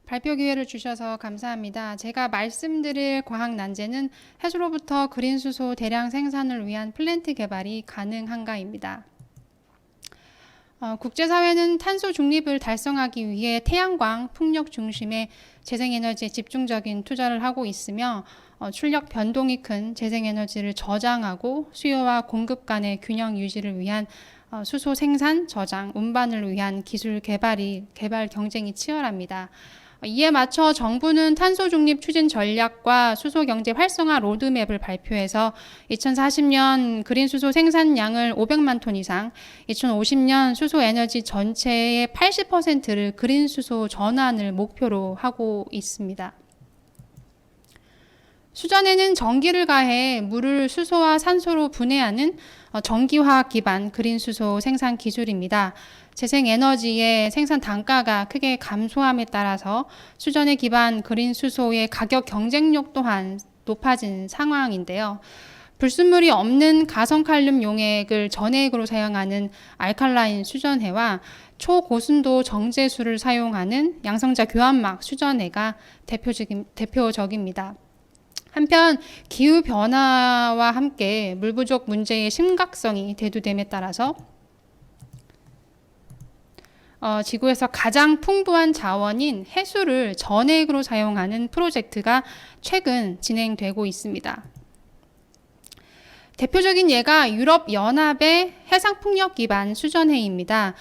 발표 기회를 주셔서 감사합니다. 제가 말씀드릴 과학 난제는 해수로부터 그린 수소 대량 생산을 위한 플랜트 개발이 가능한가입니다. 국제사회는 탄소 중립을 달성하기 위해 태양광, 풍력 중심의 재생에너지에 집중적인 투자를 하고 있으며 출력 변동이 큰 재생에너지를 저장하고 수요와 공급 간의 균형 유지를 위한 수소 생산, 저장, 운반을 위한 기술 개발 경쟁이 치열합니다. 이에 맞춰 정부는 탄소 중립 추진 전략과 수소 경제 활성화 로드맵을 발표해서 2040년 그린 수소 생산량을 500만 톤 이상, 2050년 수소 에너지 전체의 80%를 그린 수소 전환을 목표로 하고 있습니다. 수전에는 전기를 가해 물을 수소와 산소로 분해하는 전기화학 기반 그린 수소 생산 기술입니다. 재생에너지의 생산 단가가 크게 감소함에 따라서 수전에 기반 그린 수소의 가격 경쟁력 또한 높아진 상황인데요. 불순물이 없는 가성칼륨 용액을 전해액으로 사용하는 알칼라인 수전해와 초고순도 정제수를 사용하는 양성자 교환막 수전해가 대표적입니다. 한편 기후변화와 함께 물 부족 문제의 심각성이 대두됨에 따라서 지구에서 가장 풍부한 자원인 해수를 전액으로 사용하는 프로젝트가 최근 진행되고 있습니다. 대표적인 예가 유럽연합의 해상풍력 기반 수전해입니다.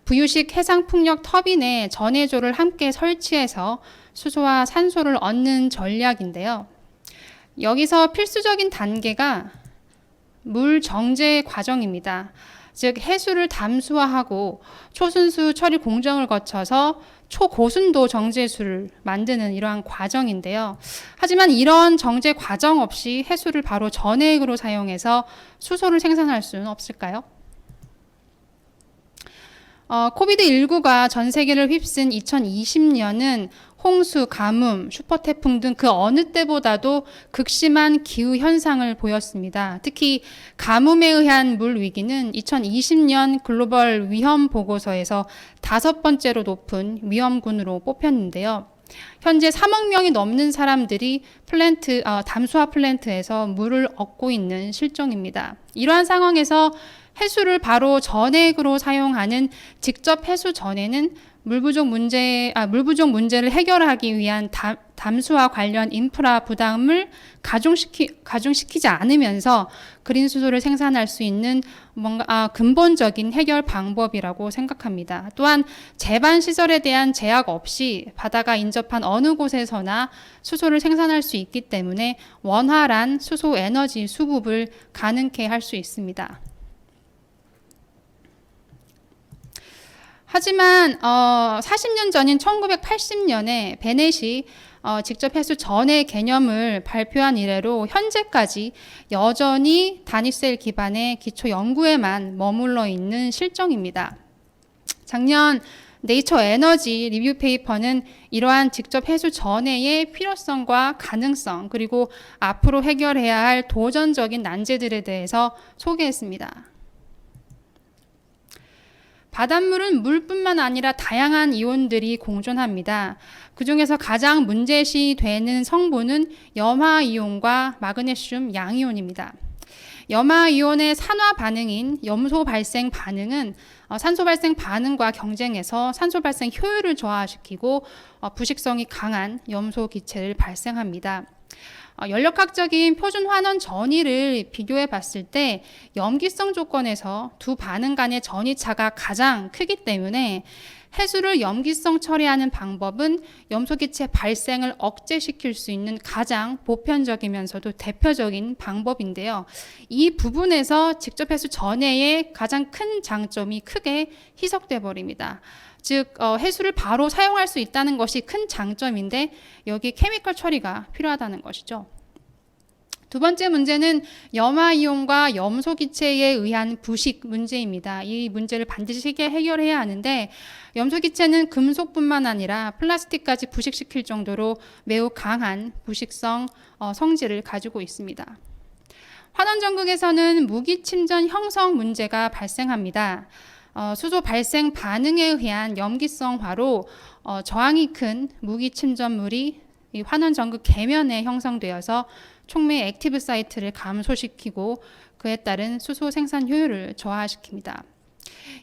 부유식 해상풍력 터빈에 전해조를 함께 설치해서 수소와 산소를 얻는 전략인데요. 여기서 필수적인 단계가 물 정제 과정입니다. 즉 해수를 담수화하고 초순수 처리 공정을 거쳐서 초고순도 정제수를 만드는 이러한 과정인데요. 하지만 이런 정제 과정 없이 해수를 바로 전해액으로 사용해서 수소를 생산할 수는 없을까요? 코비드19가 전 세계를 휩쓴 2020년은 홍수, 가뭄, 슈퍼태풍 등 그 어느 때보다도 극심한 기후현상을 보였습니다. 특히 가뭄에 의한 물 위기는 2020년 글로벌 위험 보고서에서 5번째로 높은 위험군으로 뽑혔는데요. 현재 3억 명이 넘는 사람들이 담수화 플랜트에서 물을 얻고 있는 실정입니다. 이러한 상황에서 해수를 바로 전액으로 사용하는 직접 해수 전에는 물 부족 문제를 해결하기 위한 담수화 관련 인프라 부담을 가중시키지 않으면서 그린 수소를 생산할 수 있는 뭔가 근본적인 해결 방법이라고 생각합니다. 또한 제반 시설에 대한 제약 없이 바다가 인접한 어느 곳에서나 수소를 생산할 수 있기 때문에 원활한 수소 에너지 수급을 가능케 할 수 있습니다. 하지만 40년 전인 1980년에 베넷이 직접 해수 전의 개념을 발표한 이래로 현재까지 여전히 단위셀 기반의 기초 연구에만 머물러 있는 실정입니다. 작년 네이처 에너지 리뷰 페이퍼는 이러한 직접 해수 전해의 필요성과 가능성 그리고 앞으로 해결해야 할 도전적인 난제들에 대해서 소개했습니다. 바닷물은 물뿐만 아니라 다양한 이온들이 공존합니다. 그 중에서 가장 문제시 되는 성분은 염화이온과 마그네슘 양이온입니다. 염화이온의 산화 반응인 염소 발생 반응은 산소 발생 반응과 경쟁해서 산소 발생 효율을 저하시키고 부식성이 강한 염소 기체를 발생합니다. 연력학적인 표준 환원 전이를 비교해 봤을 때 염기성 조건에서 두 반응 간의 전이차가 가장 크기 때문에 해수를 염기성 처리하는 방법은 염소기체 발생을 억제시킬 수 있는 가장 보편적이면서도 대표적인 방법인데요. 이 부분에서 직접 해수 전해의 가장 큰 장점이 크게 희석돼 버립니다. 즉 해수를 바로 사용할 수 있다는 것이 큰 장점인데 여기 케미컬 처리가 필요하다는 것이죠. 두 번째 문제는 염화이온과 염소 기체에 의한 부식 문제입니다. 이 문제를 반드시 해결해야 하는데 염소 기체는 금속뿐만 아니라 플라스틱까지 부식시킬 정도로 매우 강한 부식성 성질을 가지고 있습니다. 환원 전극에서는 무기 침전 형성 문제가 발생합니다. 수소 발생 반응에 의한 염기성화로 저항이 큰 무기 침전물이 이 환원 전극 계면에 형성되어서 촉매 액티브 사이트를 감소시키고 그에 따른 수소 생산 효율을 저하시킵니다.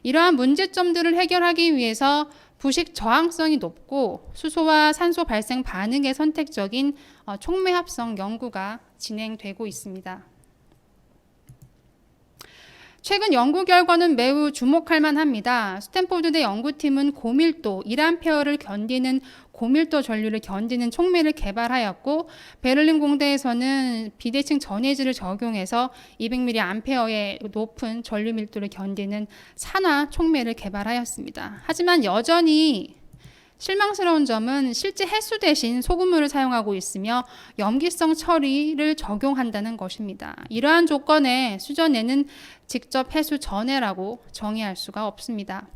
이러한 문제점들을 해결하기 위해서 부식 저항성이 높고 수소와 산소 발생 반응에 선택적인 촉매 합성 연구가 진행되고 있습니다. 최근 연구 결과는 매우 주목할 만합니다. 스탠포드대 연구팀은 고밀도 1A를 견디는 고밀도 전류를 견디는 촉매를 개발하였고, 베를린 공대에서는 비대칭 전해질을 적용해서 200mA의 높은 전류 밀도를 견디는 산화 촉매를 개발하였습니다. 하지만 여전히 실망스러운 점은 실제 해수 대신 소금물을 사용하고 있으며 염기성 처리를 적용한다는 것입니다. 이러한 조건에 수전에는 직접 해수 전해라고 정의할 수가 없습니다.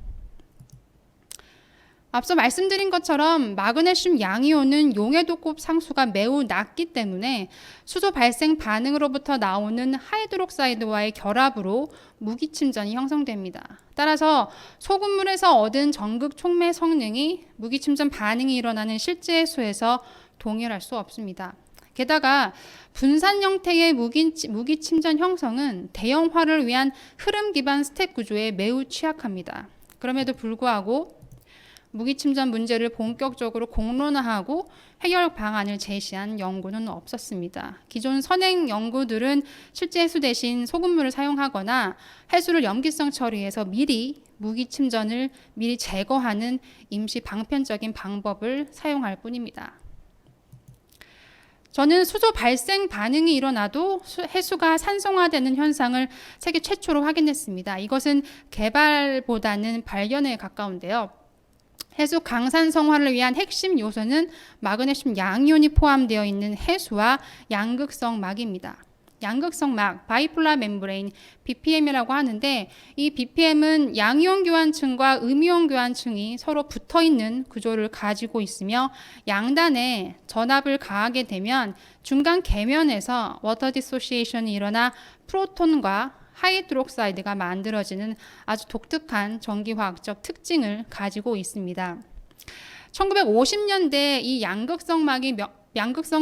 앞서 말씀드린 것처럼 마그네슘 양이온은 용해도급 상수가 매우 낮기 때문에 수소 발생 반응으로부터 나오는 하이드록사이드와의 결합으로 무기침전이 형성됩니다. 따라서 소금물에서 얻은 전극 촉매 성능이 무기침전 반응이 일어나는 실제 해수에서 동일할 수 없습니다. 게다가 분산 형태의 무기침전 형성은 대형화를 위한 흐름 기반 스택 구조에 매우 취약합니다. 그럼에도 불구하고 무기침전 문제를 본격적으로 공론화하고 해결 방안을 제시한 연구는 없었습니다. 기존 선행 연구들은 실제 해수 대신 소금물을 사용하거나 해수를 염기성 처리해서 미리 무기침전을 미리 제거하는 임시 방편적인 방법을 사용할 뿐입니다. 저는 수소 발생 반응이 일어나도 해수가 산성화되는 현상을 세계 최초로 확인했습니다. 이것은 개발보다는 발견에 가까운데요. 해수 강산성화를 위한 핵심 요소는 마그네슘 양이온이 포함되어 있는 해수와 양극성 막입니다. 양극성 막, 바이폴라 멤브레인, BPM이라고 하는데, 이 BPM은 양이온 교환층과 음이온 교환층이 서로 붙어있는 구조를 가지고 있으며 양단에 전압을 가하게 되면 중간 계면에서 워터 디소시에이션이 일어나 프로톤과 하이드록사이드가 만들어지는 아주 독특한 전기화학적 특징을 가지고 있습니다. 1950년대 이 양극성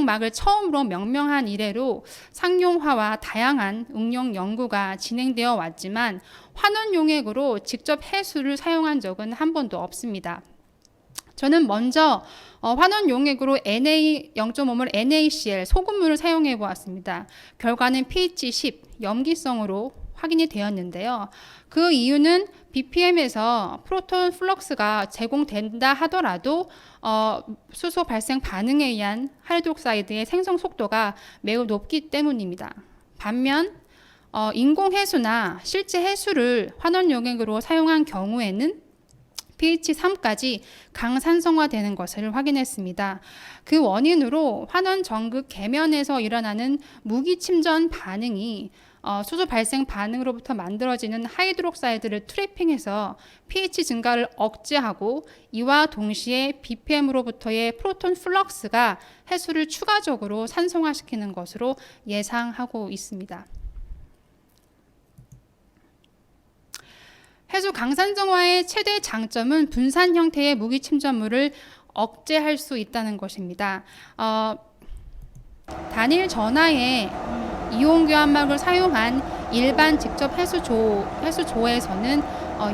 막을 처음으로 명명한 이래로 상용화와 다양한 응용 연구가 진행되어 왔지만 환원 용액으로 직접 해수를 사용한 적은 한 번도 없습니다. 저는 먼저 환원 용액으로 Na 0.5몰 NaCl 소금물을 사용해 보았습니다. 결과는 pH 10 염기성으로 확인이 되었는데요. 그 이유는 BPM에서 프로톤 플럭스가 제공된다 하더라도 수소 발생 반응에 의한 하이드록사이드의 생성 속도가 매우 높기 때문입니다. 반면 인공 해수나 실제 해수를 환원 용액으로 사용한 경우에는 pH 3까지 강산성화되는 것을 확인했습니다. 그 원인으로 환원 전극 계면에서 일어나는 무기침전 반응이 수소 발생 반응으로부터 만들어지는 하이드록사이드를 트래핑해서 pH 증가를 억제하고 이와 동시에 BPM으로부터의 프로톤 플럭스가 해수를 추가적으로 산성화시키는 것으로 예상하고 있습니다. 해수 강산성화의 최대 장점은 분산 형태의 무기침전물을 억제할 수 있다는 것입니다. 단일 전하의 이온 교환막을 사용한 일반 직접 해수조에서는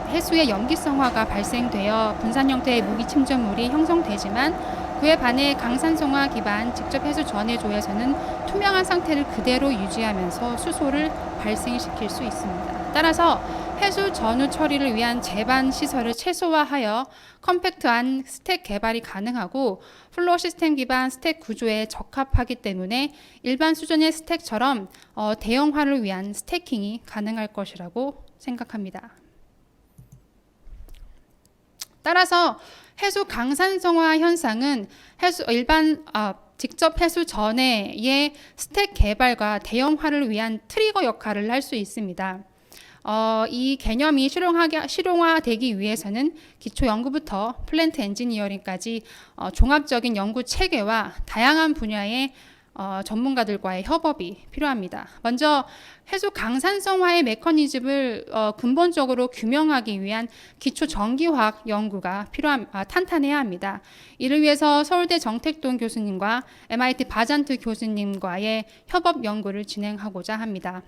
해수의 염기성화가 발생되어 분산 형태의 무기침전물이 형성되지만 그에 반해 강산성화 기반 직접 해수 전해조에서는 투명한 상태를 그대로 유지하면서 수소를 발생시킬 수 있습니다. 따라서 해수 전후 처리를 위한 제반 시설을 최소화하여 컴팩트한 스택 개발이 가능하고 플로우 시스템 기반 스택 구조에 적합하기 때문에 일반 수준의 스택처럼 대형화를 위한 스태킹이 가능할 것이라고 생각합니다. 따라서 해수 강산성화 현상은 직접 해수 전해의 스택 개발과 대형화를 위한 트리거 역할을 할 수 있습니다. 이 개념이 실용화되기 위해서는 기초 연구부터 플랜트 엔지니어링까지 종합적인 연구 체계와 다양한 분야의 전문가들과의 협업이 필요합니다. 먼저 해수 강산성화의 메커니즘을 근본적으로 규명하기 위한 기초 전기화학 연구가 탄탄해야 합니다. 이를 위해서 서울대 정택돈 교수님과 MIT 바잔트 교수님과의 협업 연구를 진행하고자 합니다.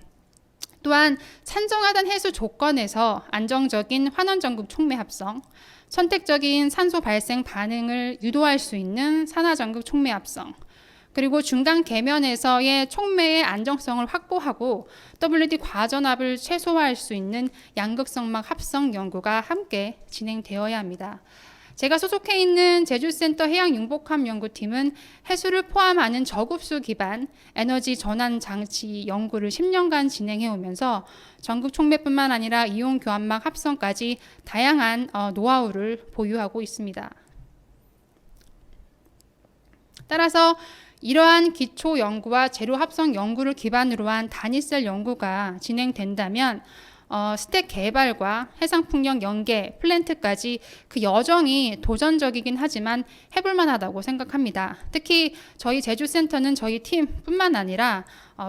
또한 산성하단 해수 조건에서 안정적인 환원전극 촉매 합성, 선택적인 산소 발생 반응을 유도할 수 있는 산화전극 촉매 합성, 그리고 중간 계면에서의 촉매의 안정성을 확보하고 WD 과전압을 최소화할 수 있는 양극성막 합성 연구가 함께 진행되어야 합니다. 제가 소속해 있는 제주센터 해양융복함 연구팀은 해수를 포함하는 저급수 기반 에너지 전환 장치 연구를 10년간 진행해 오면서 전극 촉매뿐만 아니라 이온 교환막 합성까지 다양한 노하우를 보유하고 있습니다. 따라서 이러한 기초 연구와 재료 합성 연구를 기반으로 한 단위셀 연구가 진행된다면 스택 개발과 해상풍력 연계, 플랜트까지 그 여정이 도전적이긴 하지만 해볼만 하다고 생각합니다. 특히 저희 제주센터는 저희 팀뿐만 아니라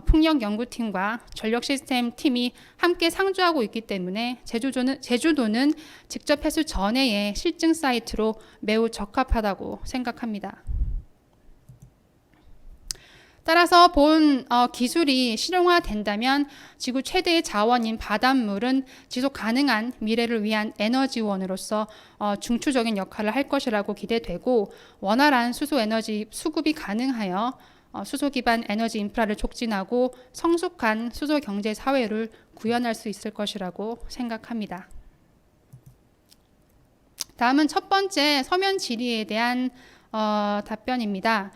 풍력 연구팀과 전력 시스템 팀이 함께 상주하고 있기 때문에 제주도는 직접 해수 전해의 실증 사이트로 매우 적합하다고 생각합니다. 따라서 본 기술이 실용화된다면 지구 최대의 자원인 바닷물은 지속 가능한 미래를 위한 에너지원으로서 중추적인 역할을 할 것이라고 기대되고 원활한 수소 에너지 수급이 가능하여 수소 기반 에너지 인프라를 촉진하고 성숙한 수소 경제 사회를 구현할 수 있을 것이라고 생각합니다. 다음은 첫 번째 서면 질의에 대한 답변입니다.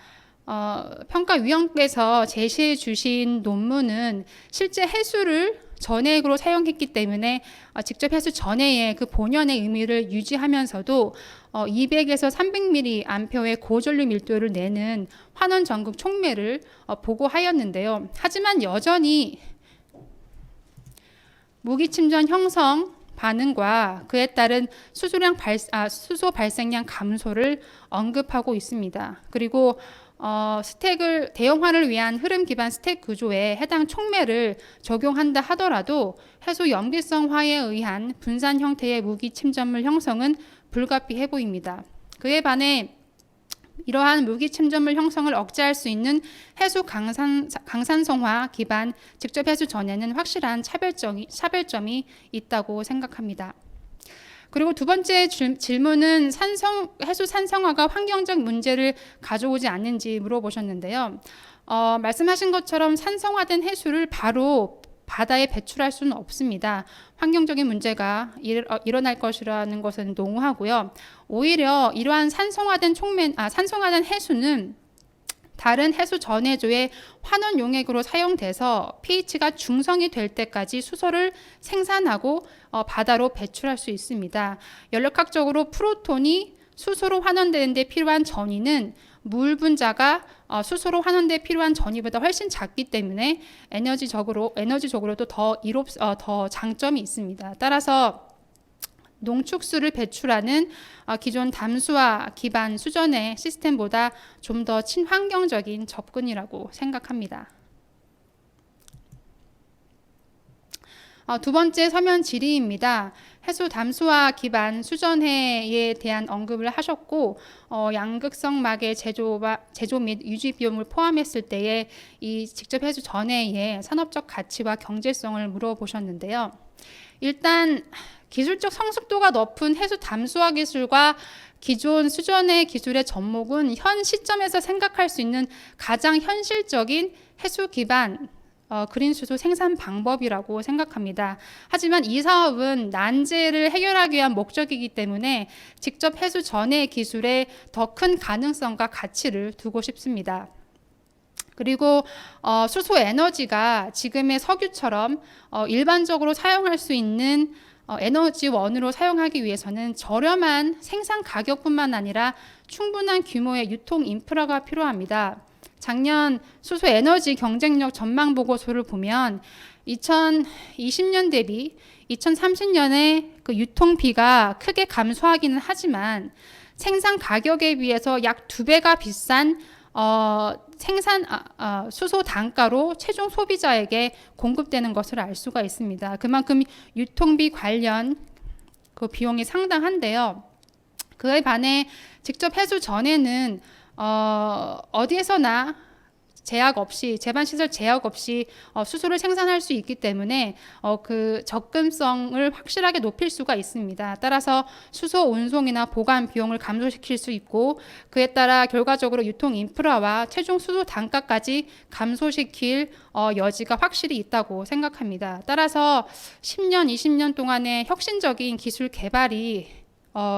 평가위원께서 제시해 주신 논문은 실제 해수를 전해액으로 사용했기 때문에 직접 해수 전해의 그 본연의 의미를 유지하면서도 200에서 300mAh의 고전류 밀도를 내는 환원 전극 촉매를 보고하였는데요. 하지만 여전히 무기 침전 형성 반응과 그에 따른 수소 발생량 감소를 언급하고 있습니다. 그리고 스택을 대형화를 위한 흐름 기반 스택 구조에 해당 촉매를 적용한다 하더라도 해수 염기성화에 의한 분산 형태의 무기 침전물 형성은 불가피해 보입니다. 그에 반해 이러한 무기 침전물 형성을 억제할 수 있는 해수 강산성화 기반 직접 해수 전에는 확실한 차별점이 있다고 생각합니다. 그리고 두 번째 질문은 해수 산성화가 환경적 문제를 가져오지 않는지 물어보셨는데요. 말씀하신 것처럼 산성화된 해수를 바로 바다에 배출할 수는 없습니다. 환경적인 문제가 일어날 것이라는 것은 농후하고요. 오히려 이러한 산성화된 해수는 다른 해수 전해조의 환원 용액으로 사용돼서 pH가 중성이 될 때까지 수소를 생산하고 바다로 배출할 수 있습니다. 연력학적으로 프로톤이 수소로 환원되는 데 필요한 전위는 물 분자가 수소로 환원돼 필요한 전위보다 훨씬 작기 때문에 에너지적으로도 더 장점이 있습니다. 따라서 농축수를 배출하는 기존 담수화 기반 수전의 시스템보다 좀 더 친환경적인 접근이라고 생각합니다. 두 번째 서면 질의입니다. 해수 담수화 기반 수전해에 대한 언급을 하셨고 양극성막의 제조 및 유지 비용을 포함했을 때에 이 직접 해수 전해의 산업적 가치와 경제성을 물어보셨는데요. 일단 기술적 성숙도가 높은 해수 담수화 기술과 기존 수전해 기술의 접목은 현 시점에서 생각할 수 있는 가장 현실적인 해수 기반 그린 수소 생산 방법이라고 생각합니다. 하지만 이 사업은 난제를 해결하기 위한 목적이기 때문에 직접 해수 전해 기술에 더 큰 가능성과 가치를 두고 싶습니다. 그리고 수소 에너지가 지금의 석유처럼 일반적으로 사용할 수 있는 에너지원으로 사용하기 위해서는 저렴한 생산 가격뿐만 아니라 충분한 규모의 유통 인프라가 필요합니다. 작년 수소 에너지 경쟁력 전망 보고서를 보면 2020년 대비 2030년에 그 유통비가 크게 감소하기는 하지만 생산 가격에 비해서 약 2배가 비싼 수소 단가로 최종 소비자에게 공급되는 것을 알 수가 있습니다. 그만큼 유통비 관련 그 비용이 상당한데요. 그에 반해 직접 해수 전에는 어디에서나 제반시설 제약 없이 수소를 생산할 수 있기 때문에 그 접근성을 확실하게 높일 수가 있습니다. 따라서 수소 운송이나 보관 비용을 감소시킬 수 있고, 그에 따라 결과적으로 유통 인프라와 최종 수소 단가까지 감소시킬 여지가 확실히 있다고 생각합니다. 따라서 10년, 20년 동안의 혁신적인 기술 개발이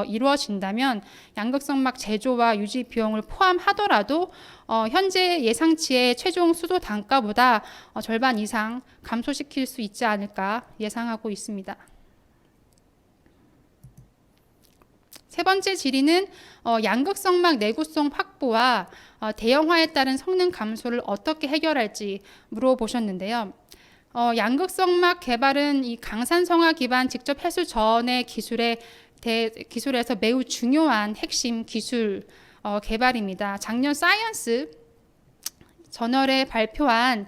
이루어진다면 양극성막 제조와 유지 비용을 포함하더라도 현재 예상치의 최종 수소 단가보다 절반 이상 감소시킬 수 있지 않을까 예상하고 있습니다. 세 번째 질의는 양극성막 내구성 확보와 대형화에 따른 성능 감소를 어떻게 해결할지 물어보셨는데요. 양극성막 개발은 이 강산성화 기반 직접 해수 전의 기술에서 매우 중요한 핵심 기술 개발입니다. 작년 사이언스 저널에 발표한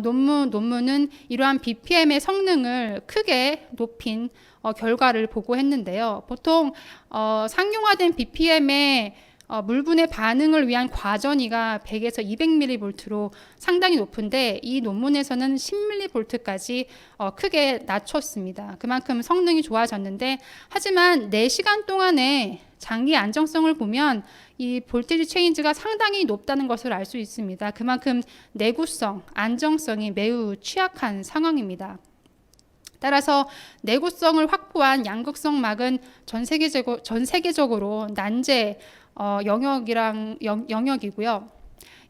논문은 이러한 BPM의 성능을 크게 높인 결과를 보고했는데요. 보통 상용화된 BPM의 물분의 반응을 위한 과전이가 100에서 200mV로 상당히 높은데, 이 논문에서는 10mV까지 크게 낮췄습니다. 그만큼 성능이 좋아졌는데, 하지만 4시간 동안의 장기 안정성을 보면 이 볼테이지 체인지가 상당히 높다는 것을 알 수 있습니다. 그만큼 내구성, 안정성이 매우 취약한 상황입니다. 따라서 내구성을 확보한 양극성막은 전 세계적으로 난제 영역이고요.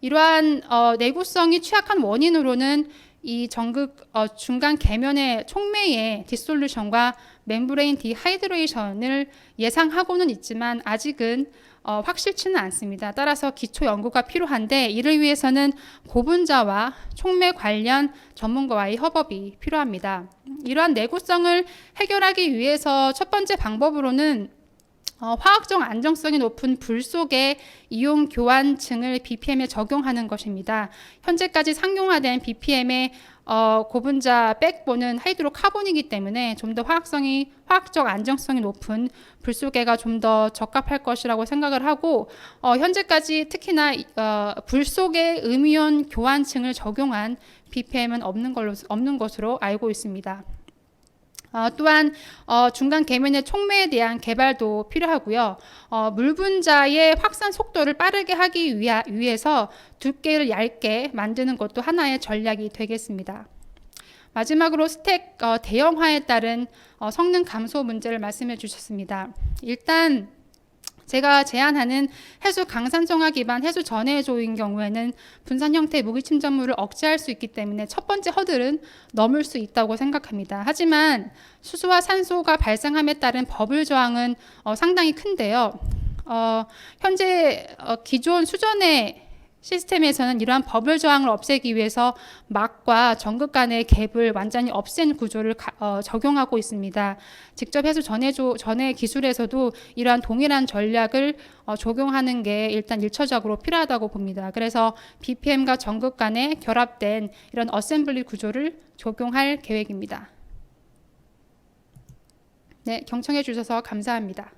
이러한 내구성이 취약한 원인으로는 이 중간 계면의 촉매의 디솔루션과 멤브레인 디하이드레이션을 예상하고는 있지만 아직은 확실치는 않습니다. 따라서 기초 연구가 필요한데, 이를 위해서는 고분자와 촉매 관련 전문가와의 협업이 필요합니다. 이러한 내구성을 해결하기 위해서 첫 번째 방법으로는 화학적 안정성이 높은 불 속의 이온 교환층을 BPM에 적용하는 것입니다. 현재까지 상용화된 BPM의 고분자 백본은 하이드로카본이기 때문에 좀 더 화학적 안정성이 높은 불소개가 좀 더 적합할 것이라고 생각을 하고, 현재까지 특히나 불 속의 음이온 교환층을 적용한 BPM은 없는 것으로 알고 있습니다. 또한 중간 계면의 촉매에 대한 개발도 필요하고요. 물 분자의 확산 속도를 빠르게 하기 위해서 두께를 얇게 만드는 것도 하나의 전략이 되겠습니다. 마지막으로 스택 대형화에 따른 성능 감소 문제를 말씀해 주셨습니다. 일단 제가 제안하는 해수 강산성화 기반 해수 전해조인 경우에는 분산 형태의 무기 침전물을 억제할 수 있기 때문에 첫 번째 허들은 넘을 수 있다고 생각합니다. 하지만 수소와 산소가 발생함에 따른 버블 저항은 상당히 큰데요. 현재 기존 수전의 시스템에서는 이러한 버블 저항을 없애기 위해서 막과 전극 간의 갭을 완전히 없앤 구조를 적용하고 있습니다. 직접 해수 전해 기술에서도 이러한 동일한 전략을 적용하는 게 일단 1차적으로 필요하다고 봅니다. 그래서 BPM과 전극 간에 결합된 이런 어셈블리 구조를 적용할 계획입니다. 네, 경청해 주셔서 감사합니다.